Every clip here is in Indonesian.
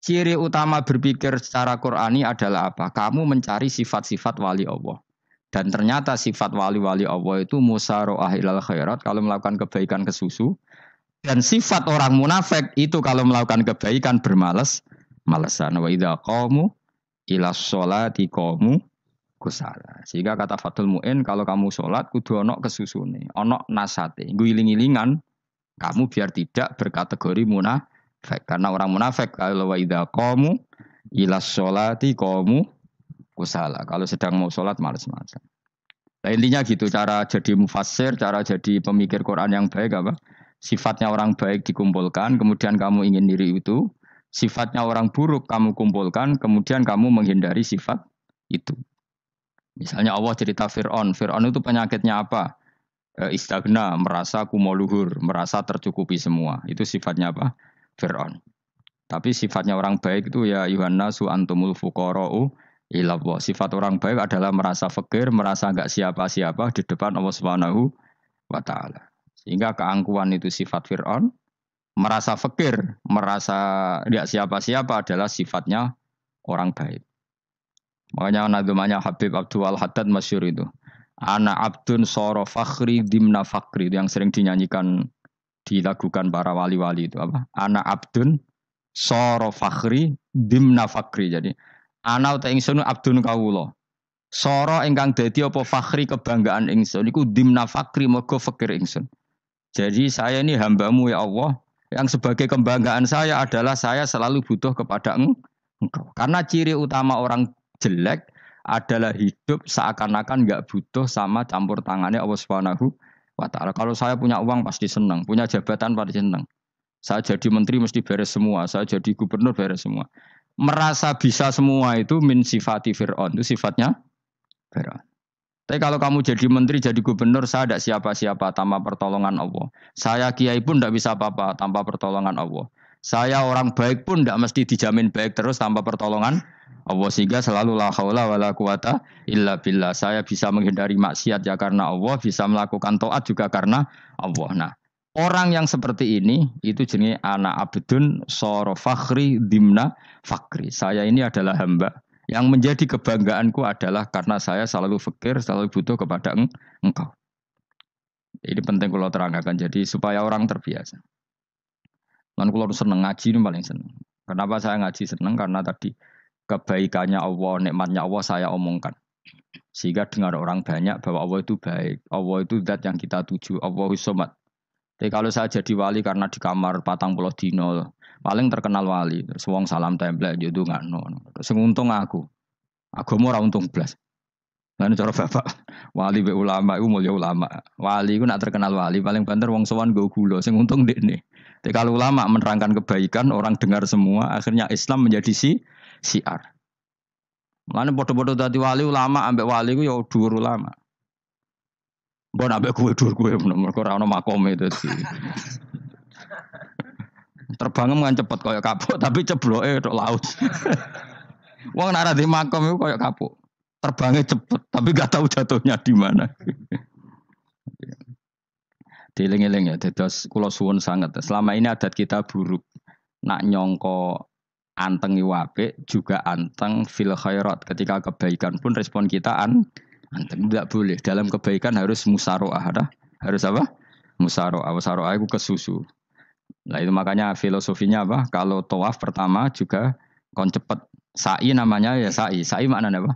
Ciri utama berpikir secara Qur'ani adalah apa? Kamu mencari sifat-sifat wali Allah. Dan ternyata sifat wali-wali Allah itu musara'ah ilal khairat kalau melakukan kebaikan kesusu. Dan sifat orang munafik itu kalau melakukan kebaikan bermalas-malasan. Wa idza qamu ila sholati qamu kusala. Sehingga kata Fathul Mu'in kalau kamu sholat kudu ono kesusune, ono nasate. Guling-gilingan kamu biar tidak berkategori munafik. Karena orang munafik kalau wa idza qamu ila sholati qamu kusala. Kalau sedang mau sholat malas-malasan. Nah, intinya gitu cara jadi mufassir, cara jadi pemikir Quran yang baik apa? Sifatnya orang baik dikumpulkan, kemudian kamu ingin diri itu. Sifatnya orang buruk kamu kumpulkan, kemudian kamu menghindari sifat itu. Misalnya Allah cerita Fir'aun. Fir'aun itu penyakitnya apa? Istagna, merasa kumoluhur, merasa tercukupi semua. Itu sifatnya apa? Fir'aun. Tapi sifatnya orang baik itu ya Yuhannasu antumul fuqara'u ilallah. Sifat orang baik adalah merasa fakir, merasa enggak siapa-siapa di depan Allah Subhanahu wa taala. Sehingga keangkuhan itu sifat Fir'aun, merasa fakir, merasa enggak siapa-siapa adalah sifatnya orang baik. Makanya nadumanya Habib Abdul Haddad masyhur itu. Ana abdun soro fakhri dimna fakri, itu yang sering dinyanyikan dilakukan para wali-wali itu apa? Ana abdun soro fakhri dimna fakri. Jadi ana uta ingsun abdun kawula. Soro ingkang dadi apa fakhri kebanggaan ingsun iku dimna fakri mergo fakir ingsun. Jadi saya ini hambamu ya Allah, yang sebagai kebanggaan saya adalah saya selalu butuh kepada engkau. Karena ciri utama orang jelek adalah hidup seakan-akan enggak butuh sama campur tangannya Allah Subhanahu wa taala. Kalau saya punya uang pasti senang, punya jabatan pasti senang. Saya jadi menteri mesti beres semua, saya jadi gubernur beres semua. Merasa bisa semua itu min sifati Fir'aun, itu sifatnya Fir'aun. Tapi kalau kamu jadi menteri, jadi gubernur, saya tidak siapa-siapa tanpa pertolongan Allah. Saya kiai pun tidak bisa apa-apa tanpa pertolongan Allah. Saya orang baik pun tidak mesti dijamin baik terus tanpa pertolongan Allah. Sehingga selalu la haula wa la quwata illa billah. Saya bisa menghindari maksiat ya karena Allah, bisa melakukan taat juga karena Allah. Nah, orang yang seperti ini itu jenis ana abdun soro fakhri dimna fakri. Saya ini adalah hamba yang menjadi kebanggaanku adalah karena saya selalu fakir, selalu butuh kepada engkau. Ini penting kalau terangkan jadi supaya orang terbiasa. Dan kalau seneng ngaji ini paling seneng. Kenapa saya ngaji seneng? Karena tadi kebaikannya Allah, nikmatnya Allah saya omongkan. Sehingga dengar orang banyak bahwa Allah itu baik. Allah itu zat yang kita tuju. Allahus Somad. Jadi kalau saya jadi wali karena di kamar 40 dino, paling terkenal wali. Terus wong salam template yo ndongakno. Terus untung aku. Agama ora untung blas. Lan cara bapak wali be ulama iku mulya ulama. Wali iku nak terkenal wali paling banter wong sowan nggo gula sing untung ndekne. Tapi kalau ulama menerangkan kebaikan orang dengar semua akhirnya Islam menjadi siar. Mulane padha-padha dadi wali ulama ambek wali iku ya dhuwur ulama. Mbok ambek kowe dhuwur kowe mergo ora ono makome dadi. Terbangem kan cepet kaya kapuk tapi cebloke tok laut. Wong nek ora di makom iku kaya kapuk. Terbangnya cepet tapi gak tahu jatuhnya di mana. Dieling-eling ya, dados kula suwun sangat. Selama ini adat kita buruk. Nak nyongko anteng apik juga anteng fil khairat. Ketika kebaikan pun respon kita anteng tidak boleh. Dalam kebaikan harus musaroah. Harus apa? Musaroah. Musaroah itu kesusu. Nah itu makanya filosofinya apa? Kalau tawaf pertama juga kon cepet. Sa'i namanya ya sa'i. Sa'i maknanya apa?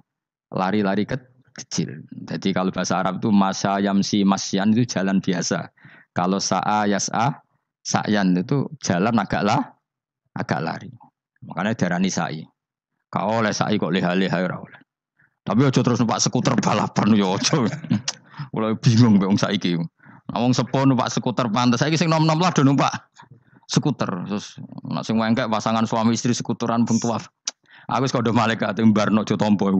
Lari-lari kecil. Jadi kalau bahasa Arab itu masa yamsi masyan itu jalan biasa. Kalau sa'a yas'a sa'yan itu jalan agak lari. Makanya darani sa'i. Kau oleh sa'i kok leha-leha ora oleh. Tapi aja terus numpak skuter balapan yo aja. Mulai bingung wong saiki. Wong sepo numpak skuter pantes saiki sing nom-nom lah do numpak skuter. Terus nek sing wengkek pasangan suami istri skuteran pun tuaf. Aku wis kodho malaikat mbarno aja tampa.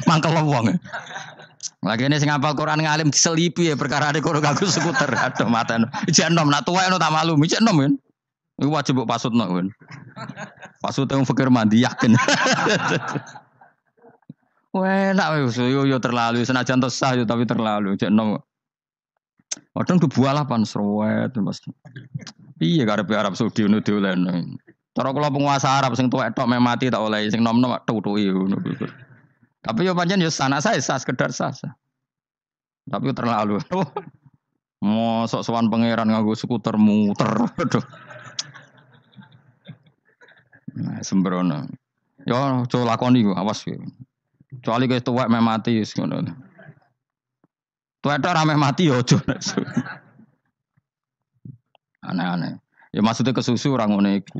Mangkel wong. Lagi ini sing hafal Quran ngalim diselipi ya perkara ade kono kanggo skuter. Aduh maten. Ijek enom nak tuwek no tak malu. Ijek enom kan. Iku wajib mbok pasutno kan. Pasute wong fikir mandi yakin. Wah, enak wis yo terlalu senajan sah yo tapi terlalu. Ijek enom. Kadang kebualapan serwet Mas. Piye karepe Arab Saudi ngono diolehno. Cara kula penguasa Arab sing tuwek tok meh mati tak oleh sing nom-nom tutuki ngono. Tapi yo pancen yo sana saya sah sekedar sah. Tapi terlalu. Mosok sowan pangeran nganggo skuter muter. Aduh. Nah, sembrono. Yo coba lakoni ku, awas ku. Kecuali guys tuwek meh mati wis ngono. Tuwek tok ora meh mati yo aja. Aneh-aneh. Ya maksudnya kesusu ora ngono iku.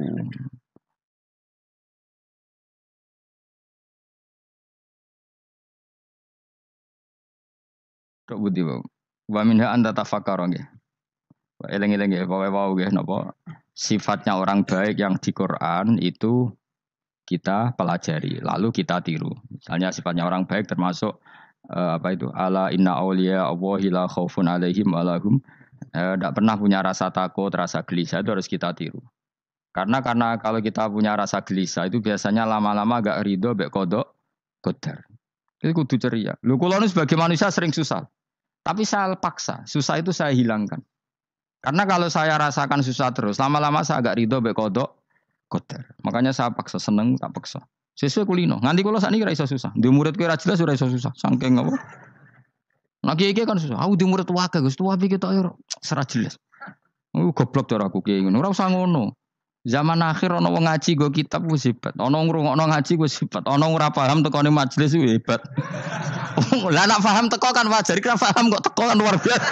Tok budi wae. Wa minha anta tafakkara nggih. Eling-eling nggih, pokoke wau nggih napa sifatnya orang baik yang di Quran itu kita pelajari, lalu kita tiru. Misalnya sifatnya orang baik termasuk apa itu? Ala inna auliya Allahi la khaufun alaihim wa lahum tidak pernah punya rasa takut, rasa gelisah itu harus kita tiru. Karena kalau kita punya rasa gelisah itu biasanya lama-lama agak ridho mbek kodok qadar. Itu kudu ceria. Lho kula sebagai manusia sering susah. Tapi saya paksa, susah itu saya hilangkan. Karena kalau saya rasakan susah terus, lama-lama saya agak ridho mbek kodok qadar. Makanya saya paksa seneng tak paksa. Sesuai kulino. Nganti kula sakniki ora iso susah. Di muridku ora jelas ora iso susah. Saking apa? Nah kiai kan susah. Aku di murid wae Gus, tuwa iki tok ora serat jelas. Goblok cara aku kiai ngono. Ora usah ngono. Zaman akhir ana wong ngaji go kitab wis hebat. Ana ngrungokno ngaji wis hebat. Ana ora paham tekone majelis wis hebat. Lah nek paham teko kan wajar, kira paham kok teko kan luar biasa.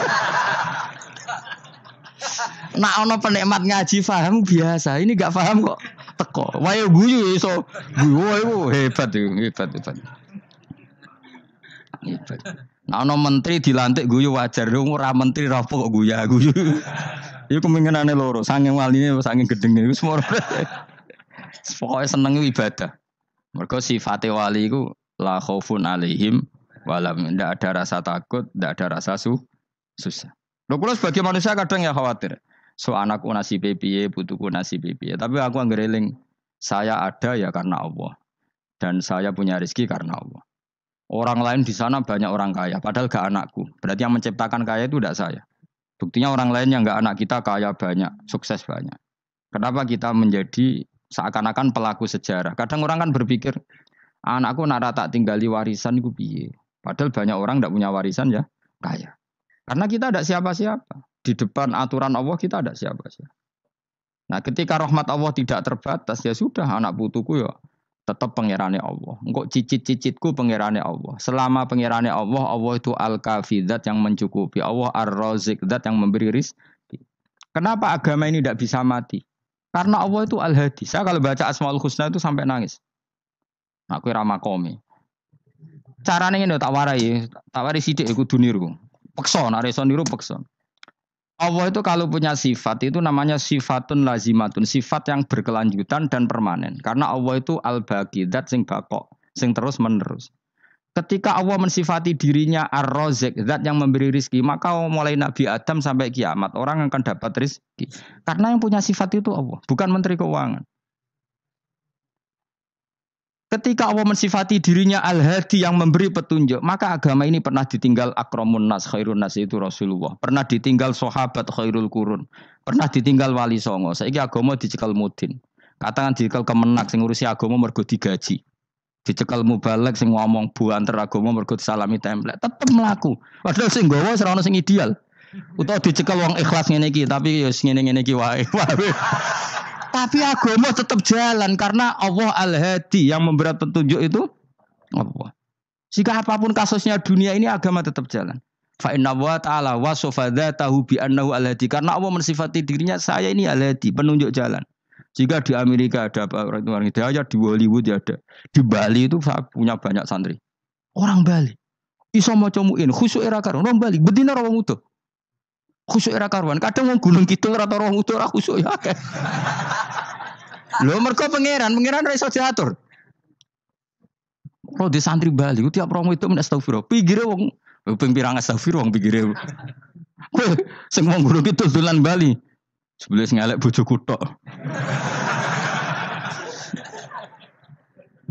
Nak ana penikmat ngaji paham biasa. Ini gak paham kok teko. Wae guyu iso. Guyu hebat itu, hebat. Hebat. Nah, ana menteri dilantik guyu wajar, ora menteri rapo kok guyu. Iku kemungkinane loro, saking waline saking gedenge iku semua. Pokoke seneng ibadah. Mergo sifate wali iku la khaufun alaihim walam ndak ada rasa takut, ndak ada rasa susah. Lho kula sebagai manusia kadang ya khawatir. So anakku nasibe piye, putuku nasibe piye. Tapi aku anggere eling saya ada ya karena Allah. Dan saya punya rezeki karena Allah. Orang lain di sana banyak orang kaya, padahal gak anakku. Berarti yang menciptakan kaya itu tidak saya. Buktinya orang lain yang gak anak kita kaya banyak, sukses banyak. Kenapa kita menjadi seakan-akan pelaku sejarah? Kadang orang kan berpikir, anakku nak tak tinggali warisan itu piye. Padahal banyak orang tidak punya warisan ya kaya. Karena kita tidak siapa-siapa. Di depan aturan Allah kita tidak siapa-siapa. Nah ketika rahmat Allah tidak terbatas, ya sudah anak putuku ya tetap pangerane Allah. Engkau cicit-cicitku pangerane Allah. Selama pangerane Allah, Allah itu al-kafi, zat yang mencukupi. Allah ar-razik, zat yang memberi rizki. Kenapa agama ini tidak bisa mati? Karena Allah itu al-hadi. Saya kalau baca Asmaul Husna itu sampai nangis. Aku ramakomi. Caranya ini tak warai sidik kudu niru. Peksa, nek iso niru peksa. Allah itu kalau punya sifat itu namanya sifatun lazimatun, sifat yang berkelanjutan dan permanen. Karena Allah itu al-baqi, zat sing bakok, sing terus menerus. Ketika Allah mensifati dirinya ar-razik, zat yang memberi rizki, maka mulai Nabi Adam sampai kiamat orang akan dapat rizki. Karena yang punya sifat itu Allah, bukan menteri keuangan. Ketika Allah mensifati dirinya al-hadi yang memberi petunjuk, maka agama ini pernah ditinggal akramun nas, khairun nas itu Rasulullah. Pernah ditinggal sahabat khairul qurun. Pernah ditinggal wali songo. Saiki agama dicekel mudin. Katakan dicekel kemenak sing ngurusi agama mergo digaji. Dicekel mubalek sing ngomong buanter agama mergo disalami template. Tetep mlaku. Padahal sing nggawa ora ono sing ideal. Utawa dicekel wong ikhlas ngene iki, tapi ya ngene-ngene iki wae. Tapi agama tetap jalan karena Allah al-hadi yang memberi petunjuk itu Allah. Jika apapun kasusnya dunia ini agama tetap jalan. Fa inna wa ta'ala wasofa dzatahu bi annahu al-hadi karena Allah mensifati dirinya saya ini al-hadi, penunjuk jalan. Jika di Amerika ada orang hidayah, di Hollywood ada, di Bali itu saya punya banyak santri. Orang Bali iso maca muin khusyuk era karo orang Bali bedina ora wong utuh. Khusyuk era karuan, kadang wong Gunung Kidul rata roh utuh ora khusyuk ya akeh. Lho mergo pangeran ora iso diatur. Kalau di santri Bali, tiap romo itu men astagfirullah. Pikire wong ping pirang astagfirullah wong pikire. Kowe sing wong Gunung Kidul dolan Bali. Sebelah ngelek bojoku tok.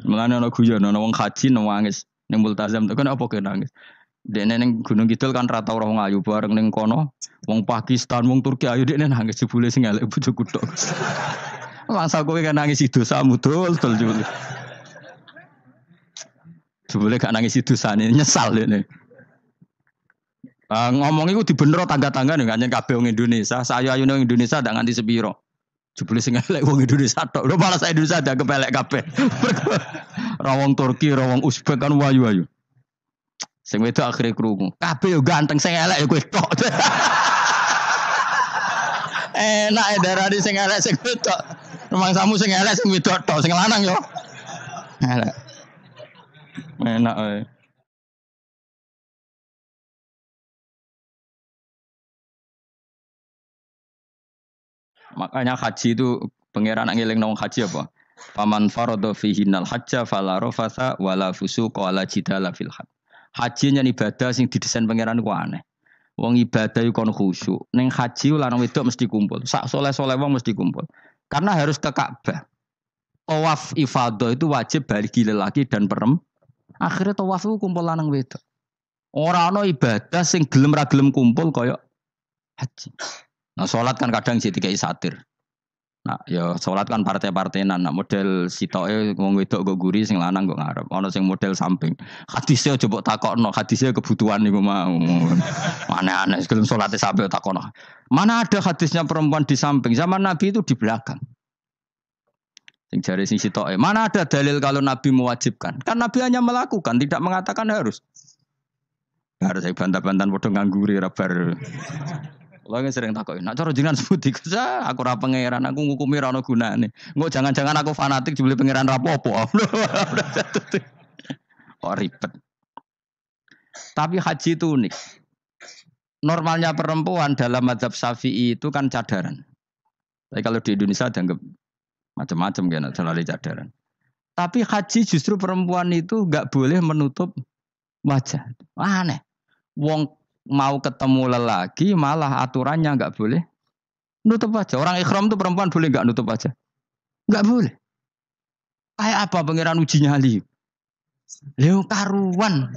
Mulane ana guyon ana wong haji nangis ning multazam tok kan apa ke nangis. Dene ning Gunung Kidul kan rata ora wong ayu bareng ning kono, wong Pakistan, wong Turki ayu dekne nangis jebule sing elek bojoku tok. Mangsa kowe kan nangis dosamu dol jebule. Jebule gak nangis dosane nyesal ini. Ngomong iku dibenero tangga-tangga nih kanjen kabeh wong Indonesia. Saya ayune wong Indonesia ndak nganti sepiro. Jebule sing elek wong Indonesia tok. Lho malah saya Indonesia ndak kepelek kabeh. Ra wong Turki, ra wong Uzbek kan wayu-wayu. Sing wedok akhire krungu. Kabeh yo ganteng sing elek yo kowe tok. Enak darani sing elek sing wedok. Rumangsamu sing elek sing wedok tok, sing lanang yo. Elek. Enak ae. Makanya haji itu pangeran ngeling nang haji apa? Faman farada fihi nal hajja fala rafasa wala fusuqa wala jidala fil hajj. Haji nyen ibadah sing didesain pangeran ku aneh. Wong ibadah iku kon khusyuk. Ning haji lanang wedok mesti kumpul. Sak soleh-soleh wong mesti kumpul. Karena harus ke Ka'bah. Tawaf ifadah itu wajib bagi lelaki dan perempuan. Akhirnya tawaf itu kumpul lanang wedok. Ora ana ibadah sing gelem ra gelem kumpul kaya haji. Nah, sholat kan kadang sih dikai satir. Nah, ya sholat kan partai-partainan. Nah, model sitoke wong wedok go guri, sing lanang go ngarep. Ono sing model samping. Hadisnya coba takokno, hadisnya kebutuhan niku mau. Aneh-aneh sebelum sholatnya sampai takokno. Mana ada hadisnya perempuan di samping? Zaman Nabi itu di belakang. Sing jare sing sitoke. Mana ada dalil kalau Nabi mewajibkan? Kan Nabi hanya melakukan, tidak mengatakan harus. Harus saya bantah-bantahan padha ngangguri ra bar. Kalau nggak sering takokin, nak cara jenengan sebuti kerja, aku rapa pangeran, aku ngukumi rano gunane. Nggak jangan-jangan aku fanatik jebule pangeran rapopo. Oh ribet. Tapi haji itu unik. Normalnya perempuan dalam mazhab Syafi'i itu kan cadaran. Tapi kalau di Indonesia dianggap macam-macam kan, selalu cadaran. Tapi haji justru perempuan itu nggak boleh menutup wajah. Aneh. Wong mau ketemu lelaki malah aturannya nggak boleh nutup wajah. Orang ikhram tuh perempuan boleh nggak nutup wajah? Nggak boleh. Kayak apa pangeran uji nyali? Leo karuan.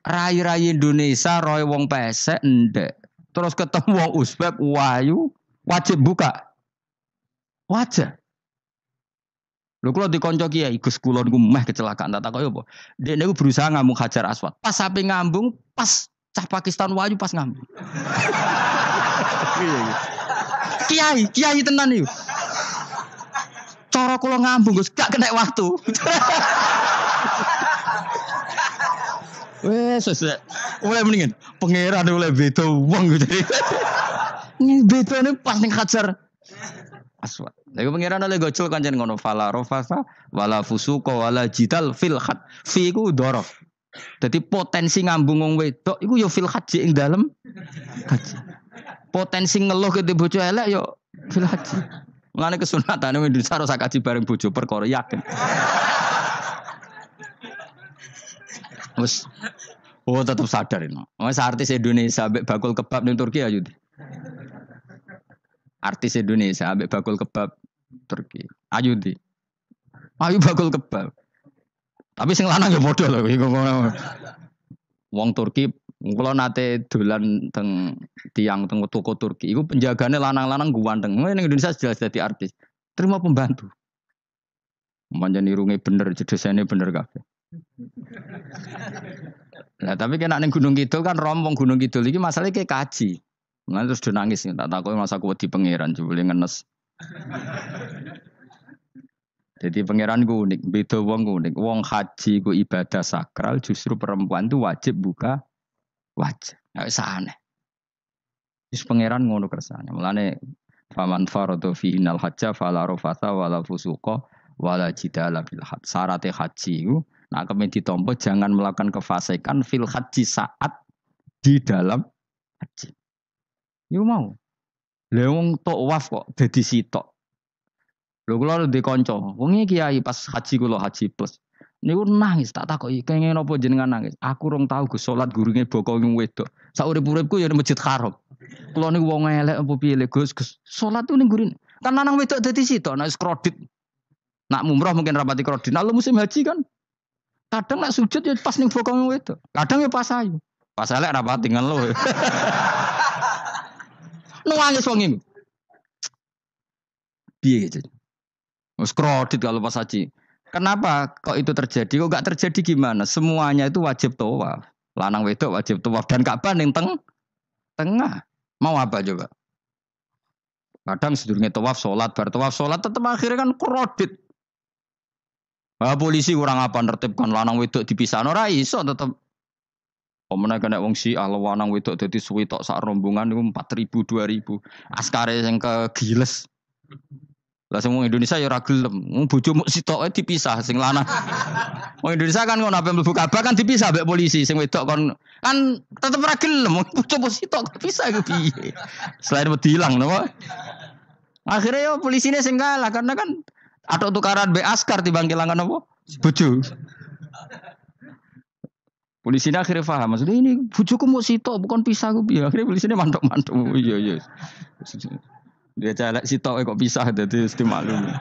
Rai-rai Indonesia roy wong pesek ndek. Terus ketemu wong Uzbek wayu wajib buka wajah. Lho kula dikonco kiai Gus kula niku meh kecelakaan tak takoki apa. Dek niku berusaha ngambung Hajar Aswad. Pas sampe ngambung pas cah Pakistan wayu pas ngambung. Kiai tenan iki. Cara kula ngambung Gus gak kena waktu. Wes oleh mendingan pangeran oleh beda wong gitu. Ini bedane pas ning Hajar Aswad. Lha pangeran oleh gocul kancen ngono fala rafasa wala fusuqa wala jidal fil khat. Fi ku dhorof. Jadi potensi ngambung wong wedok iku ya fil haji ing dalem haji. Potensi ngeluh ke bojo elek ya fil haji. Mulane kesunatan wong Indonesia harus kaji bareng bojo perkara yakin. Wes tetap sadar ini. Wes artis Indonesia ambek bakul kebab ning Turki ayo. Artis Indonesia ambek bakul kebab Turki. Ayo di. Ayo bakul kebab. Tapi sing lanang ya padha lho iku ngono. Wong Turki kula nate dolan teng tiang teng toko Turki. Iku penjagane lanang-lanang guanteng. Ning Indonesia jelas dadi artis. Terima pembantu. Manjan irunge bener, jedesane bener kabeh. Nah, tapi kena ning Gunung Kidul kan rombong Gunung Kidul iki masalahnya kayak kaji. Mulane terus do nangis tak takoki masa kuwedi pangeran jebule ngenes. Jadi pangeran ku unik, beda wong ku unik. Wong haji ku ibadah sakral, justru perempuan itu wajib buka wajah. Nggak aneh. Terus pangeran ngono kersane. Mulane faman faradu fi innal hajja fala rafasa wala fusuqa wala jidala fil hajj. Syarat haji ku nak kemen ditampa jangan melakukan kefasikan fil haji saat di dalam haji. Yo mau. Lha wong tawaf kok dadi sitok. Lho kula ndek kanca, wong iki kiai pas haji kula haji plus. Niku nangis tak takoki, kenging napa jenengan nangis? Aku rong tau Gus salat gurunge boko wedok. Sak urip-uripku ya Masjid Haram. Kula niku wong elek apa piye Gus? Salat ning gurine. Kan lanang wedok dadi sitok nek kredit. Nak mumrah mungkin rapati kredit. Nah, musim haji kan kadang nek sujud ya pas ning boko wedok. Kadang ya pas ayu. Pas elek rapati ngeluh. Nangis wong iki. piye gitu. Wis kredit kalau pas haji. Kenapa kok itu terjadi? Kok enggak terjadi gimana? Semuanya itu wajib tawaf. Lanang wedok wajib tawaf dan Ka'bah ning tengah. Mau apa coba? Kadang sedurunge tawaf salat, bar tawaf salat tetep akhirnya kan kredit. Polisi kurang apa nertibkan lanang wedok dipisahno ora iso tetep. Omene kena wong Syiah lanang wedok dadi suwi tok sak rombongan niku 4.000 2.000. Askare sing kegiles. Lah semua Indonesia ya ora gelem. Bojo muk sitoke dipisah sing lanang. Wong Indonesia kan ngono ape mlebu Ka'bah kan dipisah mbek polisi sing wedok kan tetep ora gelem. Bojo muk sitok dipisah iku piye. Selain wedi ilang napa? Akhirnya ya polisine sing kalah karena kan ada tukaran be askar timbang kelangan apa? Bojo. Polisine akhirnya paham maksudnya ini bojoku mau sitok bukan pisah ku piye. Akhirnya polisine mantuk-mantuk. Iya. Dia celek sitok kok pisah dadi mesti maklum.